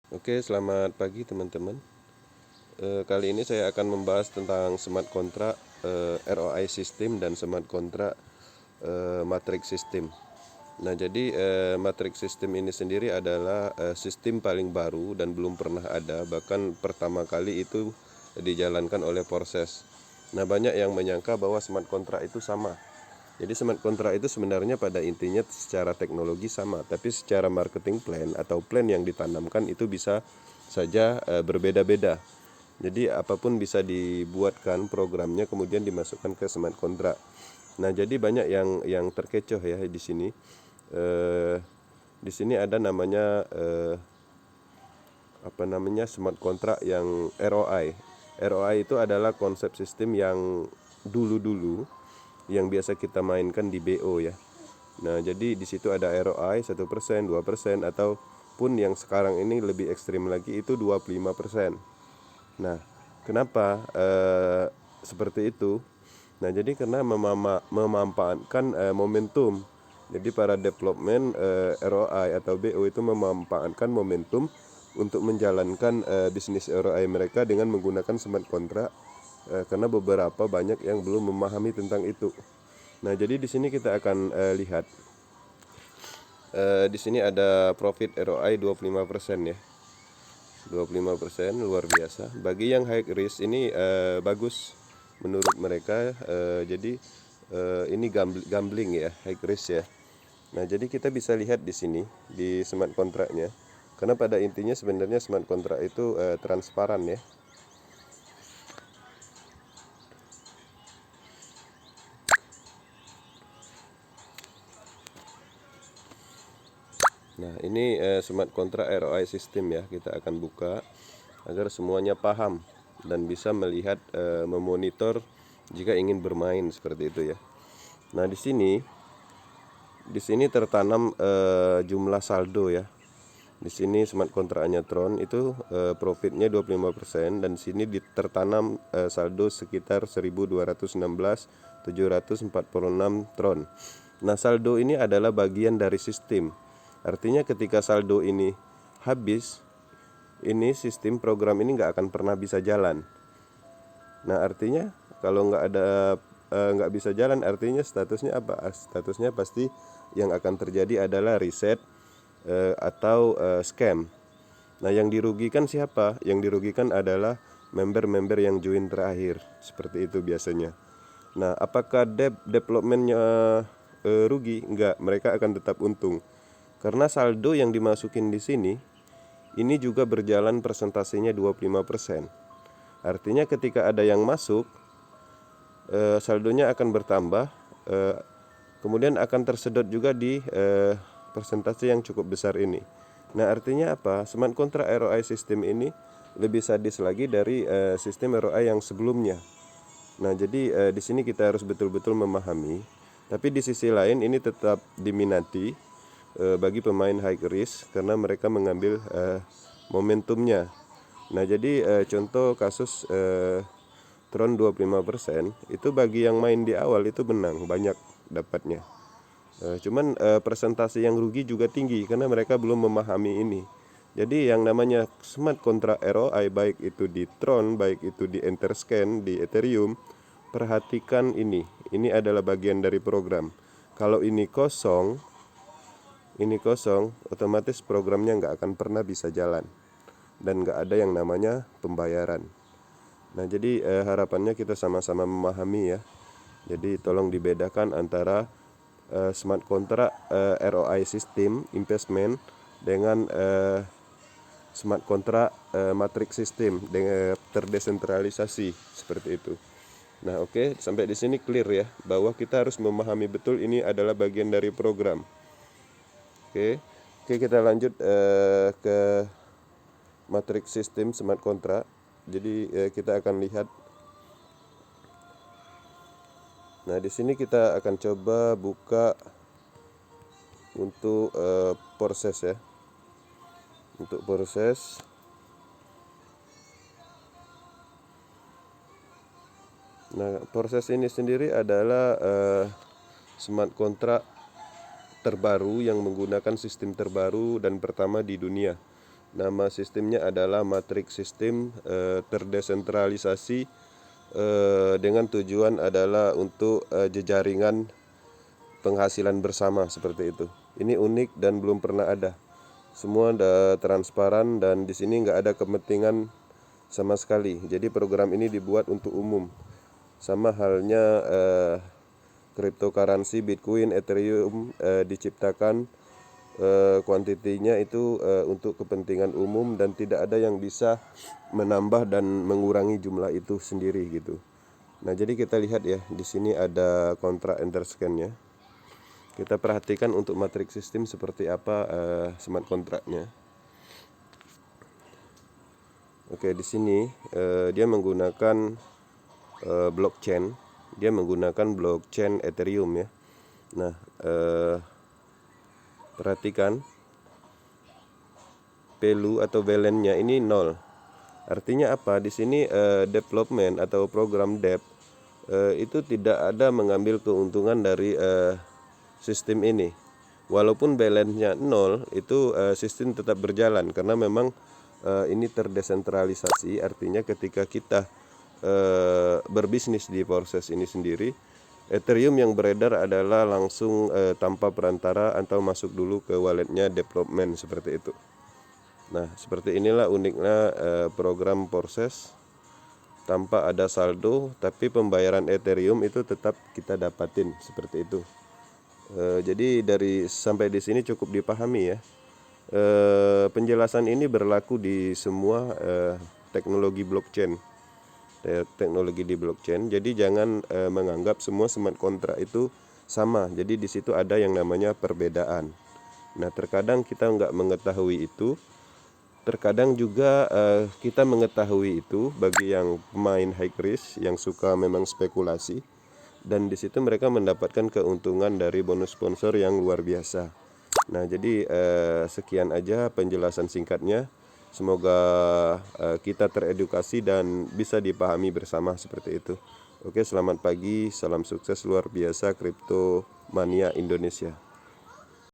Oke, selamat pagi teman-teman. Kali ini saya akan membahas tentang smart contract, ROI system dan smart contract, matrix system. Nah, jadi matrix system ini sendiri adalah sistem paling baru dan belum pernah ada, bahkan pertama kali itu dijalankan oleh Proses. Nah, banyak yang menyangka bahwa smart contract itu sama. Jadi smart contract itu sebenarnya pada intinya secara teknologi sama, tapi secara marketing plan atau plan yang ditanamkan itu bisa saja berbeda-beda. Jadi apapun bisa dibuatkan programnya kemudian dimasukkan ke smart contract. Nah, jadi banyak yang terkecoh ya di sini. Di sini ada namanya smart contract yang ROI. ROI itu adalah konsep sistem yang dulu-dulu yang biasa kita mainkan di BO ya. Nah, jadi di situ ada ROI 1%, 2%, ataupun yang sekarang ini lebih ekstrim lagi itu 25%. Nah, kenapa seperti itu? Nah, jadi karena memanfaatkan momentum. Jadi para development ROI atau BO itu memanfaatkan momentum untuk menjalankan bisnis ROI mereka dengan menggunakan smart contract, karena beberapa banyak yang belum memahami tentang itu. Nah, jadi di sini kita akan lihat di sini ada profit ROI 25% ya. 25% luar biasa. Bagi yang high risk ini bagus menurut mereka. Jadi ini gambling ya, high risk ya. Nah, jadi kita bisa lihat di sini di smart contract-nya. Karena pada intinya sebenarnya smart contract itu transparan ya. Nah, ini smart contract ROI system ya. Kita akan buka agar semuanya paham dan bisa melihat, memonitor jika ingin bermain seperti itu ya. Nah, di sini tertanam jumlah saldo ya. Di sini smart kontraknya Tron itu profitnya 25%, dan sini tertanam saldo sekitar 1.216.746 Tron. Nah, saldo ini adalah bagian dari sistem. Artinya ketika saldo ini habis, ini sistem program ini nggak akan pernah bisa jalan. Nah, artinya kalau nggak bisa jalan, artinya statusnya apa? Statusnya pasti yang akan terjadi adalah reset atau scam. Nah, yang dirugikan siapa? Yang dirugikan adalah member-member yang join terakhir. Seperti itu biasanya. Nah, apakah developmentnya rugi? Enggak, mereka akan tetap untung. Karena saldo yang dimasukin di sini ini juga berjalan persentasenya 25%. Artinya ketika ada yang masuk, saldonya akan bertambah, kemudian akan tersedot juga di persentase yang cukup besar ini. Nah, artinya apa? Smart contract ROI system ini lebih sadis lagi dari sistem ROI yang sebelumnya. Nah, jadi di sini kita harus betul-betul memahami. Tapi di sisi lain ini tetap diminati bagi pemain high risk karena mereka mengambil momentumnya. Nah, jadi contoh kasus Tron 25% itu bagi yang main di awal itu menang banyak dapatnya. Cuman presentasi yang rugi juga tinggi karena mereka belum memahami ini. Jadi yang namanya smart contract ROI, baik itu di Tron, baik itu di Etherscan, di Ethereum, perhatikan ini. Ini adalah bagian dari program. Kalau ini kosong, otomatis programnya nggak akan pernah bisa jalan dan nggak ada yang namanya pembayaran. Nah, jadi harapannya kita sama-sama memahami ya. Jadi tolong dibedakan antara smart contract ROI system investment dengan smart contract matrix system dengan terdesentralisasi seperti itu. Nah, oke, sampai di sini clear ya bahwa kita harus memahami betul ini adalah bagian dari program. Oke. Oke, kita lanjut ke matrix system smart contract. Jadi kita akan lihat. Nah, di sini kita akan coba buka untuk proses ya. Untuk proses. Nah, proses ini sendiri adalah smart contract terbaru yang menggunakan sistem terbaru dan pertama di dunia. Nama sistemnya adalah matrix sistem terdesentralisasi dengan tujuan adalah untuk jejaringan penghasilan bersama seperti itu. Ini unik dan belum pernah ada. Semua transparan dan di sini nggak ada kepentingan sama sekali. Jadi program ini dibuat untuk umum. Sama halnya cryptocurrency, Bitcoin, Ethereum diciptakan kuantitinya itu untuk kepentingan umum dan tidak ada yang bisa menambah dan mengurangi jumlah itu sendiri gitu. Nah, jadi kita lihat ya, di sini ada kontrak interscan-nya. Kita perhatikan untuk matrix sistem seperti apa smart kontraknya. Oke, di sini dia menggunakan blockchain. Dia menggunakan blockchain Ethereum ya. Nah, perhatikan value atau balance-nya ini 0. Artinya apa? Di sini development atau program dev itu tidak ada mengambil keuntungan dari sistem ini. Walaupun balance-nya 0, itu sistem tetap berjalan karena memang ini terdesentralisasi. Artinya ketika kita berbisnis di proses ini sendiri, Ethereum yang beredar adalah langsung tanpa perantara atau masuk dulu ke walletnya development seperti itu. Nah, seperti inilah uniknya program proses tanpa ada saldo, tapi pembayaran Ethereum itu tetap kita dapatin seperti itu. Jadi dari sampai di sini cukup dipahami ya. Penjelasan ini berlaku di semua teknologi blockchain. Teknologi di blockchain. Jadi jangan menganggap semua smart contract itu sama. Jadi di situ ada yang namanya perbedaan. Nah, terkadang kita nggak mengetahui itu. Terkadang juga kita mengetahui itu bagi yang pemain high risk yang suka memang spekulasi. Dan di situ mereka mendapatkan keuntungan dari bonus sponsor yang luar biasa. Nah, jadi sekian aja penjelasan singkatnya. Semoga kita teredukasi dan bisa dipahami bersama seperti itu. Oke, selamat pagi, salam sukses luar biasa Kripto Mania Indonesia.